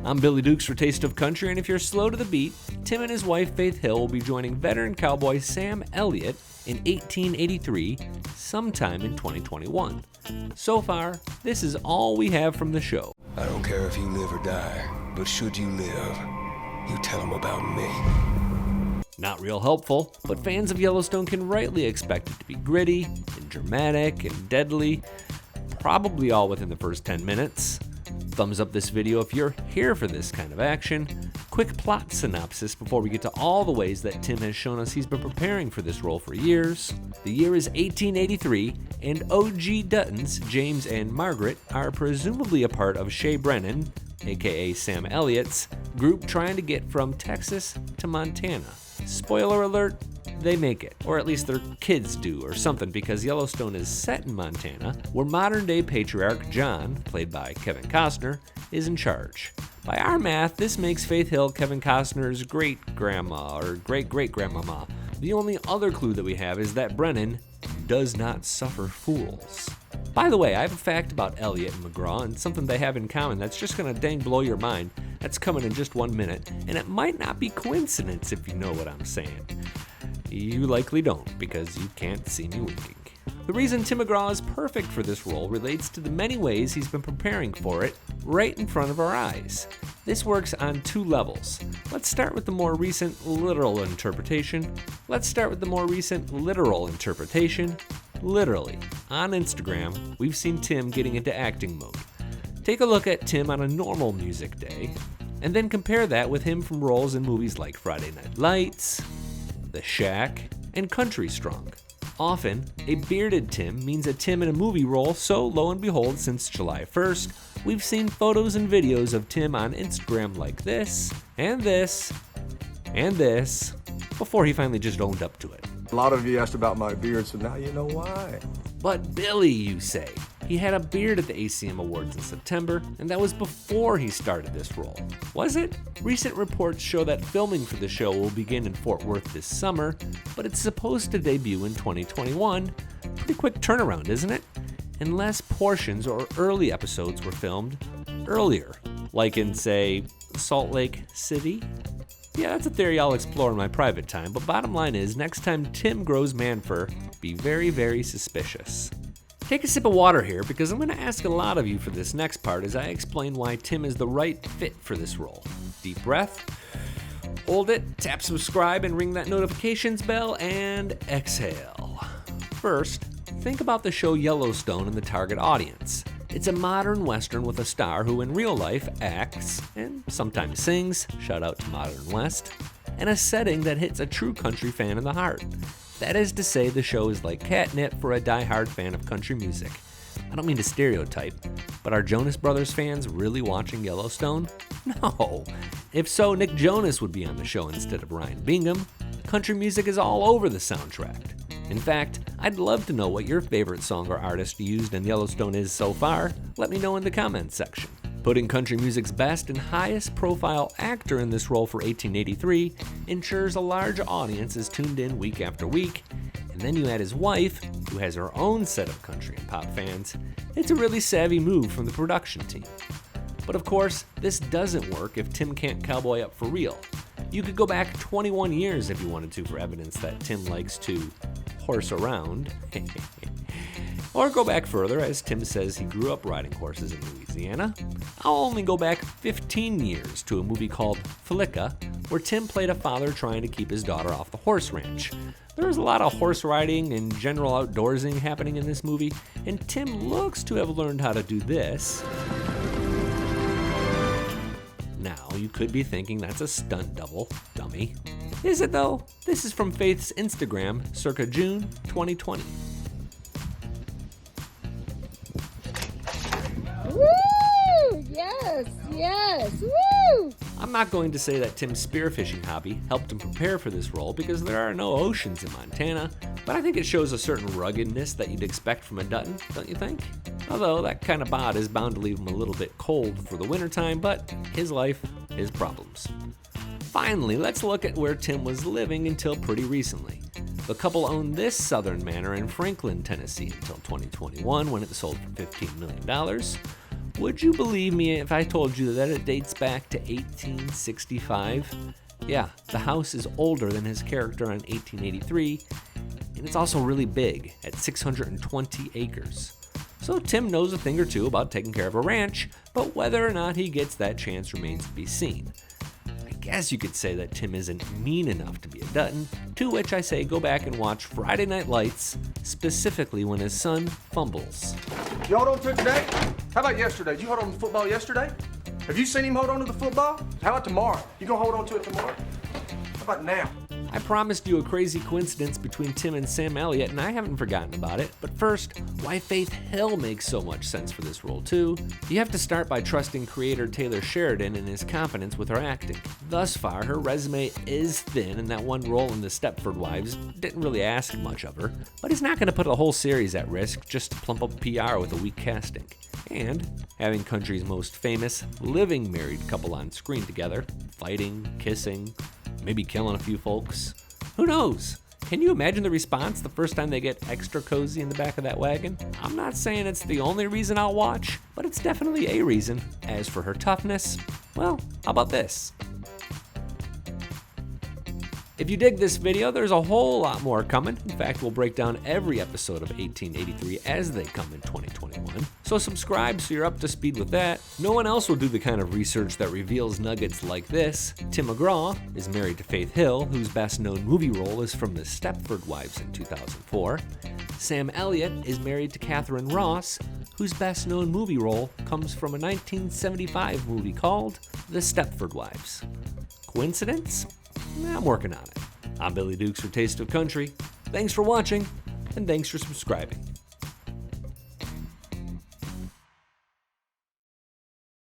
I'm Billy Dukes for Taste of Country, and if you're slow to the beat, Tim and his wife Faith Hill will be joining veteran cowboy Sam Elliott in 1883 sometime in 2021. So far, this is all we have from the show. I don't care if you live or die, but should you live, you tell them about me. Not real helpful, but fans of Yellowstone can rightly expect it to be gritty and dramatic and deadly, probably all within the first 10 minutes. Thumbs up this video if you're here for this kind of action. Quick plot synopsis before we get to all the ways that Tim has shown us he's been preparing for this role for years. The year is 1883, and OG Duttons, James and Margaret, are presumably a part of Shea Brennan, aka Sam Elliott's, group trying to get from Texas to Montana. Spoiler alert, they make it, or at least their kids do or something, because Yellowstone is set in Montana, where modern-day patriarch John, played by Kevin Costner, is in charge. By our math, this makes Faith Hill Kevin Costner's great-grandma or great-great-grandmama. The only other clue that we have is that Brennan does not suffer fools. By the way, I have a fact about Elliott and McGraw and something they have in common that's just gonna dang blow your mind. That's coming in just 1 minute, and it might not be coincidence if you know what I'm saying. You likely don't, because you can't see me winking. The reason Tim McGraw is perfect for this role relates to the many ways he's been preparing for it right in front of our eyes. This works on two levels. Let's start with the more recent literal interpretation. Literally, on Instagram, we've seen Tim getting into acting mode. Take a look at Tim on a normal music day, and then compare that with him from roles in movies like Friday Night Lights, The Shack, and Country Strong. Often, a bearded Tim means a Tim in a movie role, so lo and behold, since July 1st, we've seen photos and videos of Tim on Instagram like this, and this, and this, before he finally just owned up to it. A lot of you asked about my beard, so now you know why. But Billy, you say. He had a beard at the ACM Awards in September, and that was before he started this role. Was it? Recent reports show that filming for the show will begin in Fort Worth this summer, but it's supposed to debut in 2021. Pretty quick turnaround, isn't it? Unless portions or early episodes were filmed earlier, like in, say, Salt Lake City? Yeah, that's a theory I'll explore in my private time, but bottom line is, next time Tim grows man fur, be very, very suspicious. Take a sip of water here, because I'm going to ask a lot of you for this next part as I explain why Tim is the right fit for this role. Deep breath, hold it, tap subscribe and ring that notifications bell, and exhale. First, think about the show Yellowstone and the target audience. It's a modern western with a star who in real life acts and sometimes sings, shout out to Modern West, in a setting that hits a true country fan in the heart. That is to say, the show is like catnip for a die-hard fan of country music. I don't mean to stereotype, but are Jonas Brothers fans really watching Yellowstone? No. If so, Nick Jonas would be on the show instead of Ryan Bingham. Country music is all over the soundtrack. In fact, I'd love to know what your favorite song or artist used in Yellowstone is so far. Let me know in the comments section. Putting country music's best and highest profile actor in this role for 1883 ensures a large audience is tuned in week after week, and then you add his wife, who has her own set of country and pop fans. It's a really savvy move from the production team. But of course, this doesn't work if Tim can't cowboy up for real. You could go back 21 years if you wanted to for evidence that Tim likes to horse around. Or go back further, as Tim says he grew up riding horses in Louisiana. I'll only go back 15 years to a movie called Flicka, where Tim played a father trying to keep his daughter off the horse ranch. There's a lot of horse riding and general outdoorsing happening in this movie, and Tim looks to have learned how to do this. Now, you could be thinking that's a stunt double, dummy. Is it though? This is from Faith's Instagram, circa June 2020. Woo! Yes! Woo! I'm not going to say that Tim's spearfishing hobby helped him prepare for this role because there are no oceans in Montana, but I think it shows a certain ruggedness that you'd expect from a Dutton, don't you think? Although that kind of bod is bound to leave him a little bit cold for the wintertime, but his life, his problems. Finally, let's look at where Tim was living until pretty recently. The couple owned this southern manor in Franklin, Tennessee until 2021 when it sold for $15 million. Would you believe me if I told you that it dates back to 1865? Yeah, the house is older than his character on 1883, and it's also really big at 620 acres. So Tim knows a thing or two about taking care of a ranch, but whether or not he gets that chance remains to be seen. I guess you could say that Tim isn't mean enough to be a Dutton, to which I say go back and watch Friday Night Lights, specifically when his son fumbles. You hold on to it today? How about yesterday? Did you hold on to the football yesterday? Have you seen him hold on to the football? How about tomorrow? You gonna hold on to it tomorrow? How about now? I promised you a crazy coincidence between Tim and Sam Elliott, and I haven't forgotten about it. But first, why Faith Hill makes so much sense for this role too. You have to start by trusting creator Taylor Sheridan and his confidence with her acting. Thus far, her resume is thin, and that one role in The Stepford Wives didn't really ask much of her. But he's not going to put a whole series at risk just to plump up PR with a weak casting. And having country's most famous living married couple on screen together, fighting, kissing, maybe killing a few folks. Who knows? Can you imagine the response the first time they get extra cozy in the back of that wagon? I'm not saying it's the only reason I'll watch, but it's definitely a reason. As for her toughness, well, how about this? If you dig this video, there's a whole lot more coming. In fact, we'll break down every episode of 1883 as they come in 2021. So subscribe so you're up to speed with that. No one else will do the kind of research that reveals nuggets like this. Tim McGraw is married to Faith Hill, whose best known movie role is from The Stepford Wives in 2004. Sam Elliott is married to Catherine Ross, whose best known movie role comes from a 1975 movie called The Stepford Wives. Coincidence? I'm working on it. I'm Billy Dukes for Taste of Country. Thanks for watching, and thanks for subscribing.